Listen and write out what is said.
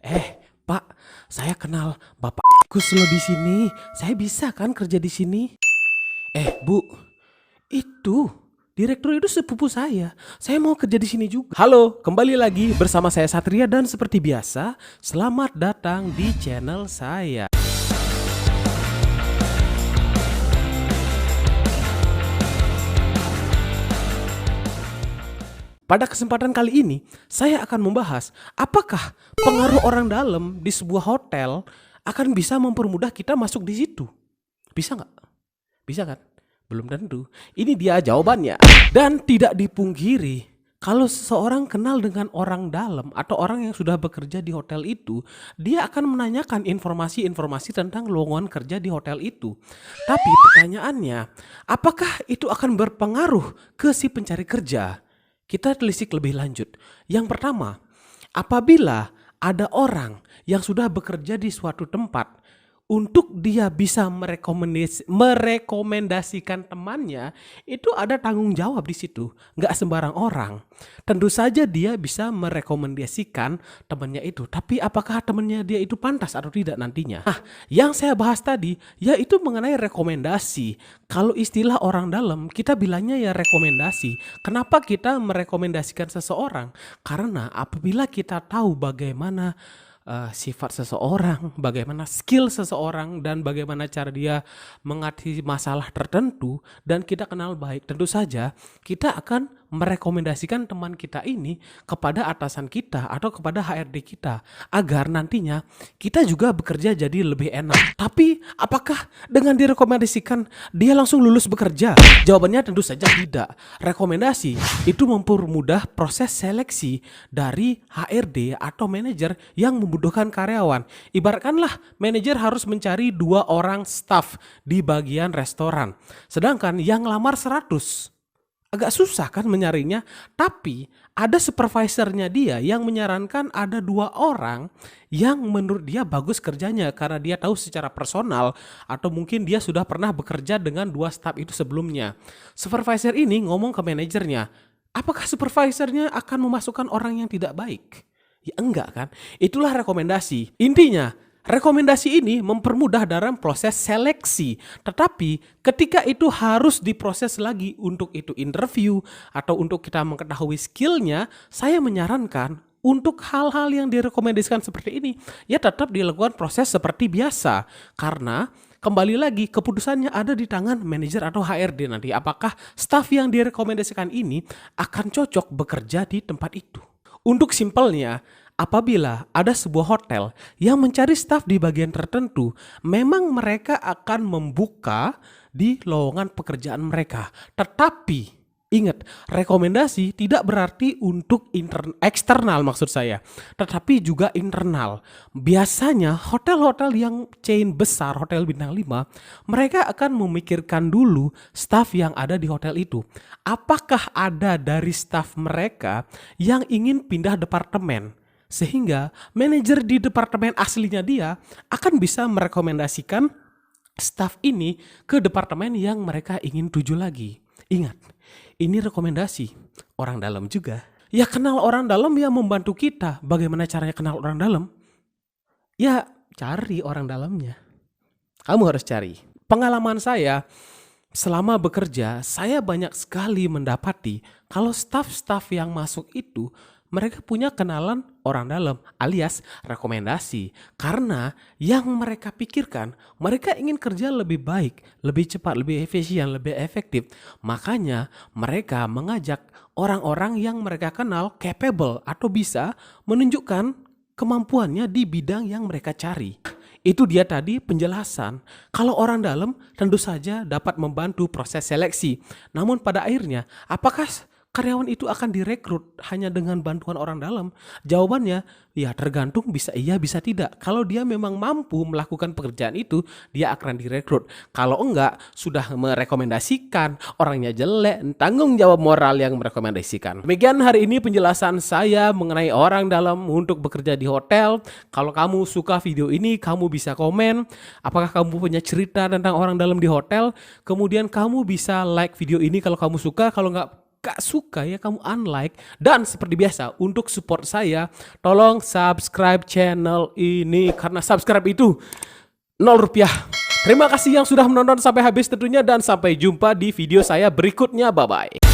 Pak, saya kenal Bapak Gus loh di sini. Saya bisa kan kerja di sini? Bu, itu direktur itu sepupu saya. Saya mau kerja di sini juga. Halo, kembali lagi bersama saya Satria dan seperti biasa, selamat datang di channel saya. Pada kesempatan kali ini, saya akan membahas apakah pengaruh orang dalam di sebuah hotel akan bisa mempermudah kita masuk di situ. Bisa nggak? Bisa kan? Belum tentu. Ini dia jawabannya. Dan tidak dipungkiri, kalau seseorang kenal dengan orang dalam atau orang yang sudah bekerja di hotel itu, dia akan menanyakan informasi-informasi tentang lowongan kerja di hotel itu. Tapi pertanyaannya, apakah itu akan berpengaruh ke si pencari kerja? Kita telisik lebih lanjut. Yang pertama, apabila ada orang yang sudah bekerja di suatu tempat, untuk dia bisa merekomendasikan temannya, itu ada tanggung jawab di situ. Nggak sembarang orang. Tentu saja dia bisa merekomendasikan temannya itu. Tapi apakah temannya dia itu pantas atau tidak nantinya? Nah, yang saya bahas tadi, yaitu mengenai rekomendasi. Kalau istilah orang dalam, kita bilangnya ya rekomendasi. Kenapa kita merekomendasikan seseorang? Karena apabila kita tahu bagaimana sifat seseorang, bagaimana skill seseorang, dan bagaimana cara dia mengatasi masalah tertentu, dan kita kenal baik, tentu saja kita akan merekomendasikan teman kita ini kepada atasan kita atau kepada HRD kita agar nantinya kita juga bekerja jadi lebih enak. Tapi apakah dengan direkomendasikan dia langsung lulus bekerja? Jawabannya tentu saja tidak. Rekomendasi itu mempermudah proses seleksi dari HRD atau manajer yang membutuhkan karyawan. Ibaratkanlah manajer harus mencari 2 orang staff di bagian restoran, sedangkan yang lamar 100. Agak susah kan menyarinya, tapi ada supervisornya dia yang menyarankan ada 2 orang yang menurut dia bagus kerjanya karena dia tahu secara personal atau mungkin dia sudah pernah bekerja dengan 2 staff itu sebelumnya. Supervisor ini ngomong ke manajernya, apakah supervisornya akan memasukkan orang yang tidak baik? Ya enggak kan? Itulah rekomendasi. Intinya, rekomendasi ini mempermudah dalam proses seleksi, tetapi ketika itu harus diproses lagi untuk itu interview atau untuk kita mengetahui skillnya, saya menyarankan untuk hal-hal yang direkomendasikan seperti ini, ya tetap dilakukan proses seperti biasa. Karena kembali lagi keputusannya ada di tangan manajer atau HRD nanti. Apakah staf yang direkomendasikan ini akan cocok bekerja di tempat itu? Untuk simpelnya, apabila ada sebuah hotel yang mencari staf di bagian tertentu, memang mereka akan membuka di lowongan pekerjaan mereka. Tetapi ingat, rekomendasi tidak berarti untuk eksternal maksud saya, tetapi juga internal. Biasanya hotel-hotel yang chain besar, hotel bintang 5, mereka akan memikirkan dulu staf yang ada di hotel itu. Apakah ada dari staf mereka yang ingin pindah departemen? Sehingga manajer di departemen aslinya dia akan bisa merekomendasikan staf ini ke departemen yang mereka ingin tuju lagi. Ingat, ini rekomendasi orang dalam juga. Ya kenal orang dalam yang membantu kita. Bagaimana caranya kenal orang dalam? Ya cari orang dalamnya. Kamu harus cari. Pengalaman saya selama bekerja, saya banyak sekali mendapati kalau staf-staf yang masuk itu mereka punya kenalan orang dalam alias rekomendasi. Karena yang mereka pikirkan, mereka ingin kerja lebih baik, lebih cepat, lebih efisien, lebih efektif. Makanya mereka mengajak orang-orang yang mereka kenal capable atau bisa menunjukkan kemampuannya di bidang yang mereka cari. Itu dia tadi penjelasan. Kalau orang dalam tentu saja dapat membantu proses seleksi. Namun pada akhirnya, apakah karyawan itu akan direkrut hanya dengan bantuan orang dalam? Jawabannya ya tergantung, bisa iya bisa tidak. Kalau dia memang mampu melakukan pekerjaan itu, dia akan direkrut. Kalau enggak, sudah merekomendasikan, orangnya jelek, tanggung jawab moral yang merekomendasikan. Demikian hari ini penjelasan saya mengenai orang dalam untuk bekerja di hotel. Kalau kamu suka video ini, kamu bisa komen apakah kamu punya cerita tentang orang dalam di hotel. Kemudian kamu bisa like video ini kalau kamu suka. Kalau enggak, gak suka ya kamu unlike. Dan seperti biasa untuk support saya, tolong subscribe channel ini karena subscribe itu 0 rupiah. Terima kasih yang sudah menonton sampai habis tentunya dan sampai jumpa di video saya berikutnya. Bye bye.